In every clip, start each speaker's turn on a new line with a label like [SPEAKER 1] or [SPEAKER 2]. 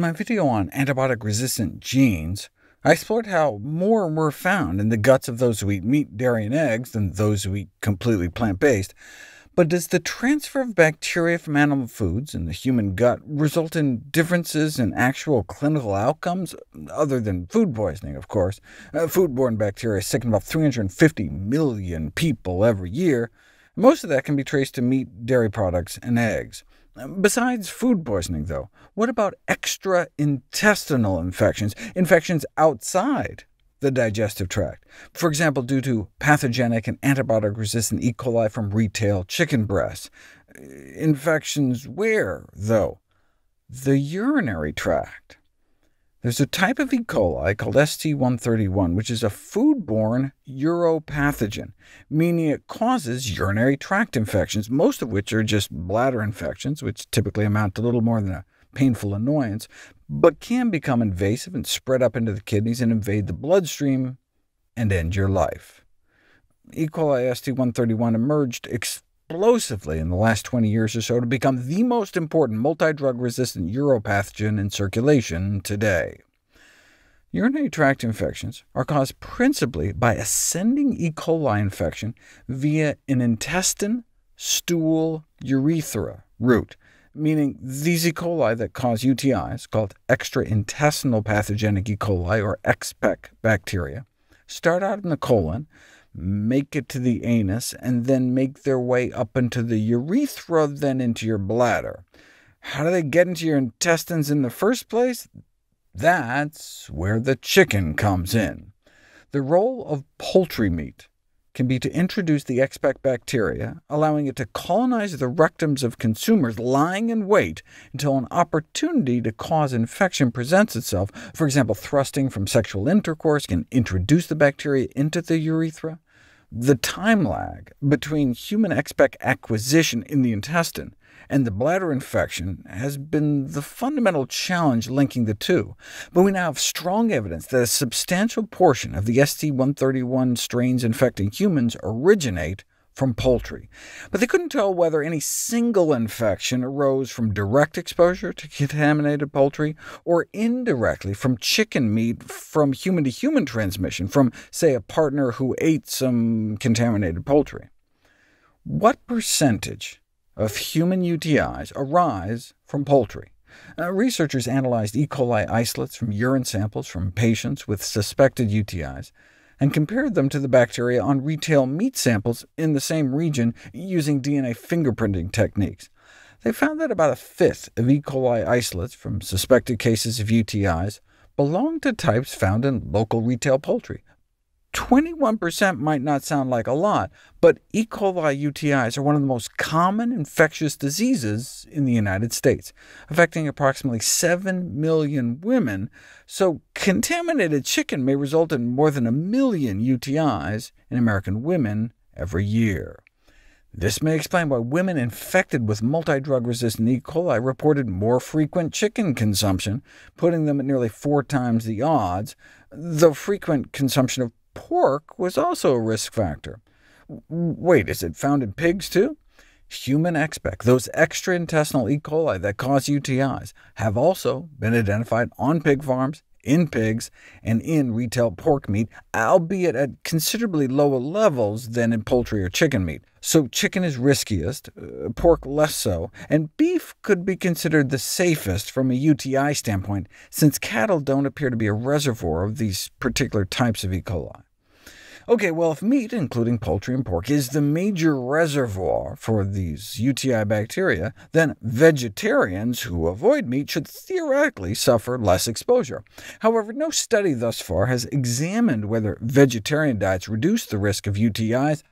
[SPEAKER 1] my video on antibiotic-resistant genes, I explored how more were found in the guts of those who eat meat, dairy, and eggs than those who eat completely plant-based. But does the transfer of bacteria from animal foods in the human gut result in differences in actual clinical outcomes, other than food poisoning, of course? Foodborne bacteria sicken about 350 million people every year. Most of that can be traced to meat, dairy products, and eggs. Besides food poisoning, though, what about extra-intestinal infections, infections outside the digestive tract, for example due to pathogenic and antibiotic-resistant E. coli from retail chicken breasts? Infections where, though? The urinary tract. There's a type of E. coli called ST131, which is a foodborne uropathogen, meaning it causes urinary tract infections, most of which are just bladder infections, which typically amount to little more than a painful annoyance, but can become invasive and spread up into the kidneys and invade the bloodstream and end your life. E. coli ST131 emerged explosively in the last 20 years or so to become the most important multi-drug-resistant uropathogen in circulation today. Urinary tract infections are caused principally by ascending E. coli infection via an intestine, stool, urethra route, meaning these E. coli that cause UTIs, called extraintestinal pathogenic E. coli, or exPEC bacteria, start out in the colon, make it to the anus, and then make their way up into the urethra, then into your bladder. How do they get into your intestines in the first place? That's where the chicken comes in. The role of poultry meat can be to introduce the exPEC bacteria, allowing it to colonize the rectums of consumers, lying in wait until an opportunity to cause infection presents itself. For example, thrusting from sexual intercourse can introduce the bacteria into the urethra. The time lag between human exPEC acquisition in the intestine and the bladder infection has been the fundamental challenge linking the two, but we now have strong evidence that a substantial portion of the ST131 strains infecting humans originate from poultry. But they couldn't tell whether any single infection arose from direct exposure to contaminated poultry, or indirectly from chicken meat from human-to-human transmission, from, say, a partner who ate some contaminated poultry. What percentage of human UTIs arise from poultry? Researchers analyzed E. coli isolates from urine samples from patients with suspected UTIs, and compared them to the bacteria on retail meat samples in the same region using DNA fingerprinting techniques. They found that about a fifth of E. coli isolates from suspected cases of UTIs belonged to types found in local retail poultry. 21% might not sound like a lot, but E. coli UTIs are one of the most common infectious diseases in the United States, affecting approximately 7 million women, so contaminated chicken may result in more than 1 million UTIs in American women every year. This may explain why women infected with multi-drug-resistant E. coli reported more frequent chicken consumption, putting them at nearly 4 times the odds, though frequent consumption of pork was also a risk factor. Wait, is it found in pigs too? Human exPEC, those extraintestinal E. coli that cause UTIs, have also been identified on pig farms, in pigs, and in retail pork meat, albeit at considerably lower levels than in poultry or chicken meat. So chicken is riskiest, pork less so, and beef could be considered the safest from a UTI standpoint, since cattle don't appear to be a reservoir of these particular types of E. coli. OK, well, if meat, including poultry and pork, is the major reservoir for these UTI bacteria, then vegetarians who avoid meat should theoretically suffer less exposure. However, no study thus far has examined whether vegetarian diets reduce the risk of UTIs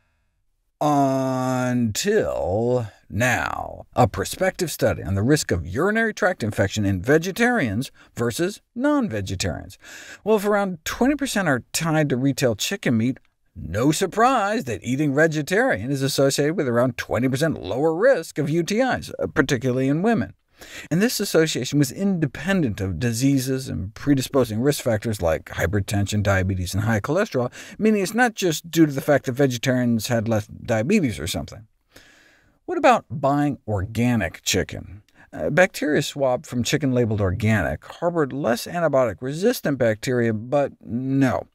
[SPEAKER 1] until now. A prospective study on the risk of urinary tract infection in vegetarians versus non-vegetarians. Well, if around 20% are tied to retail chicken meat, no surprise that eating vegetarian is associated with around 20% lower risk of UTIs, particularly in women. And this association was independent of diseases and predisposing risk factors like hypertension, diabetes, and high cholesterol, meaning it's not just due to the fact that vegetarians had less diabetes or something. What about buying organic chicken? Bacteria swabbed from chicken labeled organic harbored less antibiotic-resistant bacteria, but no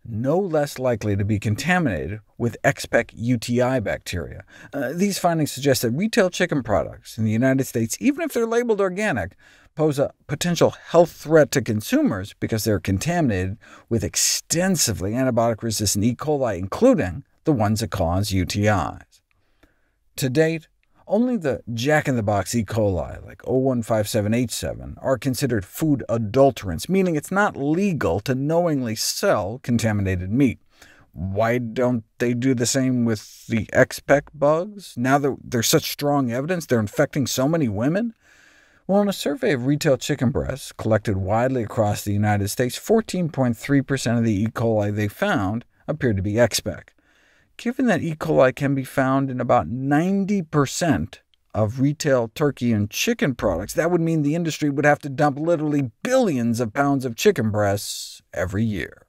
[SPEAKER 1] less likely to be contaminated with expect UTI bacteria. These findings suggest that retail chicken products in the United States, even if they're labeled organic, pose a potential health threat to consumers because they're contaminated with extensively antibiotic-resistant E. coli, including the ones that cause UTIs. To date, only the jack-in-the-box E. coli, like 0157H7, are considered food adulterants, meaning it's not legal to knowingly sell contaminated meat. Why don't they do the same with the expect bugs, now that there's such strong evidence they're infecting so many women? Well, in a survey of retail chicken breasts collected widely across the United States, 14.3% of the E. coli they found appeared to be expect. Given that E. coli can be found in about 90% of retail turkey and chicken products, that would mean the industry would have to dump literally billions of pounds of chicken breasts every year.